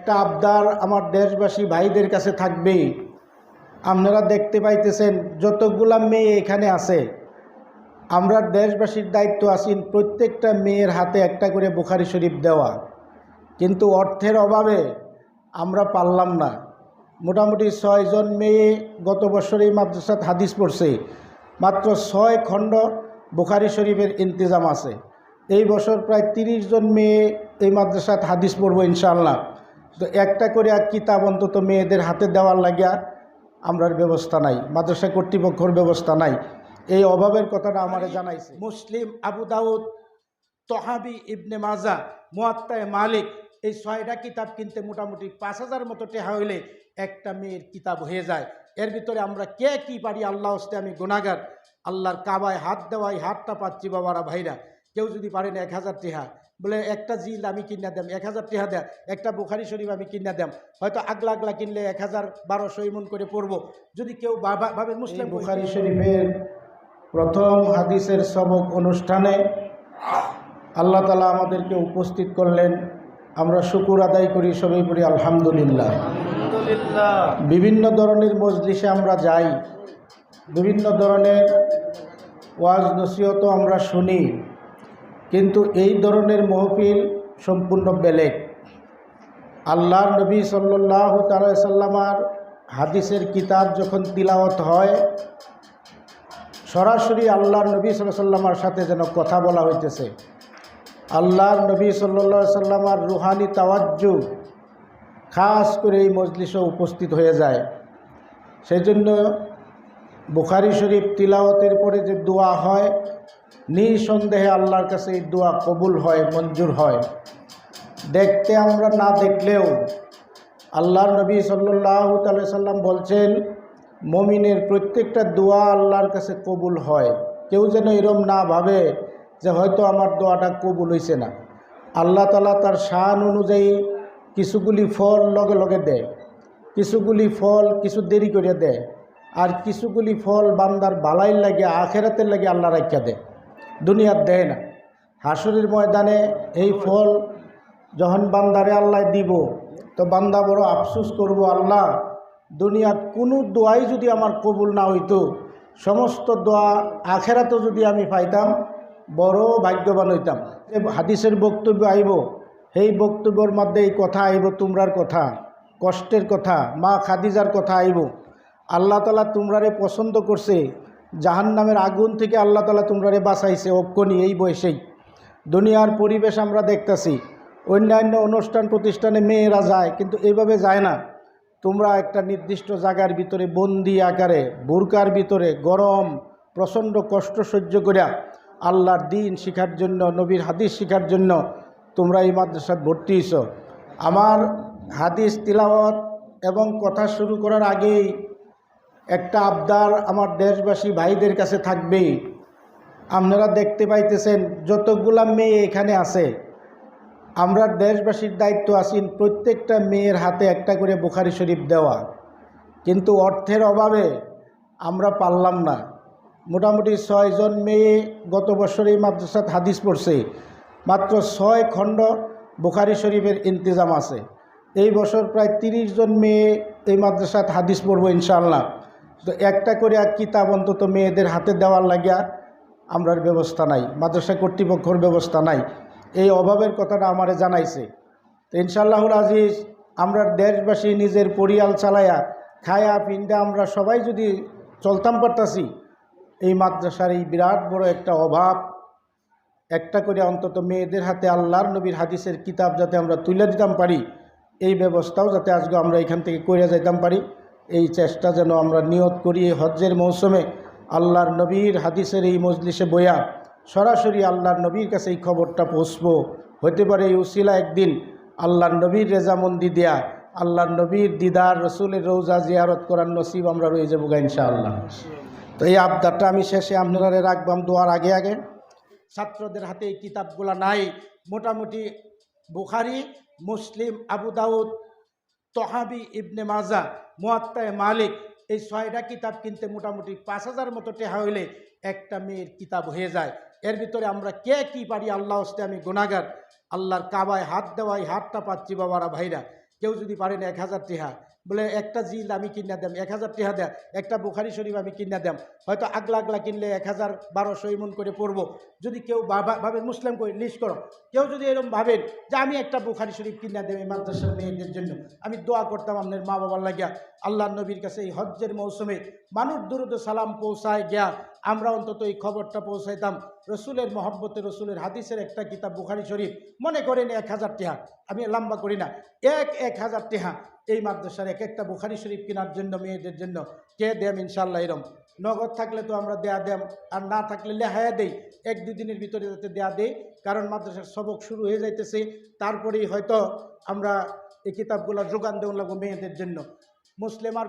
একটা আবদার আমার দেশবাসী ভাইদের কাছে থাকবে। আপনারা দেখতে পাইতেছেন যতগুলা মেয়ে এখানে আছে, আমরা দেশবাসীর দায়িত্ব আছি প্রত্যেকটা মেয়ের হাতে একটা করে বুখারী শরীফ দেওয়া, কিন্তু অর্থের অভাবে আমরা পারলাম না। মোটামুটি 6 জন মেয়ে গত বছর এই মাদ্রাসাত হাদিস পড়ছে, মাত্র 6 খণ্ড বুখারী শরীফের ইন্তজাম আছে। এই বছর প্রায় 30 জন মেয়ে এই মাদ্রাসাত হাদিস পড়ব ইনশাআল্লাহ। তো একটা করে কিতাব অন্তত মেয়েদের হাতে দেওয়ার লাগিয়া আমরার ব্যবস্থা নাই, মাদ্রাসা কর্তৃপক্ষের ব্যবস্থা নাই। এই অভাবের কথাটা আমারে জানাইছে। মুসলিম, আবু দাউদ, তহাবি, ইবনে মাজা, মুয়াত্তায়ে মালিক, এই 6টা কিতাব কিনতে মোটামুটি 5000 মতো টাকা হইলে একটা মেয়ের কিতাব হয়ে যায়। এর ভিতরে আমরা কে কি পারি আল্লাহ হস্তে আমি গুনাহগার। আল্লাহর কাবায় হাত দেওয়াই হাতটা পাচ্ছি বাবারা ভাইরা। কেউ যদি পারেন 1000 টাকা বলে একটা জিল আমি কিনা দেম, 1000 টাকা দেয় একটা বুখারী শরীফ আমি কিনা দেম, হয়তো আগলা কিনলে 1000-1200 এমন করে পড়বো। যদি কেউ ভাবে মুসলিম বুখারী শরীফের প্রথম হাদিসের সবক অনুষ্ঠানে আল্লাহ তাআলা আমাদেরকে উপস্থিত করলেন, আমরা শুকর আদায় করি, সবাই করি আলহামদুলিল্লাহ। বিভিন্ন ধরনের মজলিসে আমরা যাই, বিভিন্ন ধরনের ওয়াজ নসিহতও আমরা শুনি, কিন্তু এই ধরনের মাহফিল সম্পূর্ণ বেলেগ। আল্লাহর নবী সাল্লাল্লাহু তাআলা সাল্লামার হাদিসের কিতাব যখন তিলাওয়াত হয়, সরাসরি আল্লাহর নবী সাল্লাল্লাহু আলাইহি সাল্লামার সাথে যেন কথা বলা হইতেছে। আল্লাহর নবী সাল্লাল্লাহু আলাইহি সাল্লামার রুহানি তাওয়াজ্জু খাস করে এই মজলিসে উপস্থিত হয়ে যায়। সেই জন্য বুখারী শরীফ তিলাওয়াতের পরে যে দোয়া হয়, নিঃসন্দেহে আল্লাহর কাছে এই দোয়া কবুল হয়, মঞ্জুর হয়। দেখতে আমরা না দেখলেও আল্লাহর নবী সাল্লাল্লাহু তাআলা সাল্লাম বলছেন, মুমিনের প্রত্যেকটা দোয়া আল্লাহর কাছে কবুল হয়। কেউ যেন এরম না ভাবে যে হয়তো আমার দোয়াটা কবুল হইছে না। আল্লাহ তাআলা তার শান অনুযায়ী কিছুগুলি ফল লগে লগে দেয়, কিছুগুলি ফল কিছু দেরি করে দেয়, আর কিছুগুলি ফল বান্দার বালাই লাগে, আখেরাতের লাগে আল্লাহ রাখা দেয়, দুনিয়ার দেয় না। হাসরের ময়দানে এই ফল যখন বান্দারে আল্লাহ দিব, তো বান্দা বড় আফসোস করব, আল্লাহ দুনিয়ার কোনো দোয়াই যদি আমার কবুল না হইতো, সমস্ত দোয়া আখেরাতেও যদি আমি পাইতাম, বড় ভাগ্যবান হইতাম। হাদিসের বক্তব্য আইব, সেই বক্তব্যের মধ্যে এই কথা আইব, তোমরার কথা, কষ্টের কথা, মা খাদিজার কথা আইব। আল্লাহ তাআলা তোমরারে পছন্দ করছে, জাহান্নামের আগুন থেকে আল্লাহ তাআলা তোমরারে বাঁচাইছে অক্ষণি এই বয়সেই। দুনিয়ার পরিবেশ আমরা দেখতেছি, অন্যান্য অনুষ্ঠান প্রতিষ্ঠানে মেয়েরা যায়, কিন্তু এইভাবে যায় না। তোমরা একটা নির্দিষ্ট জায়গার ভিতরে বন্দি আকারে, বুরকার ভিতরে গরম প্রচণ্ড কষ্ট সহ্য করিয়া আল্লাহর দ্বীন শিখার জন্য, নবীর হাদিস শিখার জন্য তোমরা এই মাদ্রাসাত ভর্তি হইছ। আমার হাদিস তিলাওয়াত এবং কথা শুরু করার আগেই একটা আবদার আমার দেশবাসী ভাইদের কাছে থাকবেই। আপনারা দেখতে পাইতেছেন যতগুলা মেয়ে এখানে আছে, আমরা দেশবাসীর দায়িত্ব আছি প্রত্যেকটা মেয়ের হাতে একটা করে বুখারী শরীফ দেওয়া, কিন্তু অর্থের অভাবে আমরা পারলাম না। মোটামুটি 6 জন মেয়ে গত বছর এই মাদ্রাসাত হাদিস পড়ছে, মাত্র 6 খণ্ড বুখারী শরীফের ইন্তজাম আছে। এই বছর প্রায় 30 জন মেয়ে এই মাদ্রাসাত হাদিস পড়ব ইনশাআল্লাহ। তো একটা করে কিতাব অন্তত মেয়েদের হাতে দেওয়ার লাগিয়া আমরার ব্যবস্থা নাই, মাদ্রাসা কর্তৃপক্ষের ব্যবস্থা নাই। এই অভাবের কথাটা আমারে জানাইছে। তো ইনশাআল্লাহুল আজিজ, আমরা দেশবাসী নিজের পরিয়াল চালায়া খায়া পিন্ডা আমরা সবাই যদি চলতাম পারতাছি, এই মাদ্রাসার এই বিরাট বড় একটা অভাব, একটা করে অন্তত মেয়েদের হাতে আল্লাহর নবীর হাদিসের কিতাব যাতে আমরা তুলে দিতাম পারি, এই ব্যবস্থাও যাতে আজকে আমরা এখান থেকে করে যাইতাম পারি, এই চেষ্টা যেন আমরা নিয়ত করি। এই হজ্জের মৌসুমে আল্লাহর নবীর হাদিসের এই মজলিসে বইয়া সরাসরি আল্লাহর নবীর কাছে এই খবরটা পৌঁছবো। হতে পারে এই উসিলা একদিন আল্লাহর নবীর রেজামন্দি দেয়া, আল্লাহর নবীর দিদার, রসুলের রওজা জিয়ারত করার নসিব আমরা রয়ে যাবো ইনশাআল্লাহ। তো এই আবদারটা আমি শেষে আপনারা রাখবাম দোয়ার আগে আগে। ছাত্রদের হাতে এই কিতাবগুলা নাই। মোটামুটি বুখারী, মুসলিম, আবু দাউদ, তহাবি, ইবনে মাজা, মুয়াত্তায়ে মালিক, এই 6টা কিতাব কিনতে মোটামুটি 5000 মতো টাকা হইলে একটা মেয়ের কিতাব হয়ে যায়। এর ভিতরে আমরা কে কি পারি আল্লাহ হস্তে আমি গুনাহগার। আল্লাহর কাবায় হাত দেওয়াই হাতটা পাচ্ছি বাবারা ভাইরা। কেউ যদি পারে না 1000 টিহা, বলে একটা জিল আমি কিনা দেম, 1000 টিহা দেয়, একটা বুখারি শরীফ আমি কিনা দেম, হয়তো আগলা আগলা কিনলে 1200 এমন করে পড়বো। যদি কেউ ভাবে মুসলিম করে লিস্ট করো, কেউ যদি এরকম ভাবেন যে আমি একটা বুখারি শরীফ কিনা দেব এই মাদ্রাসার মেয়েদের জন্য, আমি দোয়া করতাম আপনার মা বাবার লাগিয়া আল্লাহ নবীর কাছে এই হজ্জের মৌসুমে মানুষ দুরুদ সালাম পৌঁছায় গিয়া আমরা অন্তত এই খবরটা পৌঁছাইতাম রসুলের মহব্বতে, রসুলের হাদিসের একটা কিতাব বুখারি শরীফ, মনে করেন 1000 টিহা, আমি লম্বা করি না, 1000 টিহা এই মাদ্রাসার এক একটা বুখারি শরীফ কেনার জন্য মেয়েদের জন্য কে দেম ইনশাল্লাহ। এরম নগদ থাকলে তো আমরা দেয়া দেম, আর না থাকলে লেহায়া দেই, 1-2 দিনের ভিতরে যাতে দেয়া দেই, কারণ মাদ্রাসার সবক শুরু হয়ে যাইতেছে, তারপরেই হয়তো আমরা এই কিতাবগুলো যোগান দেওয়া লাগবো মেয়েদের জন্য। মুসলিম আর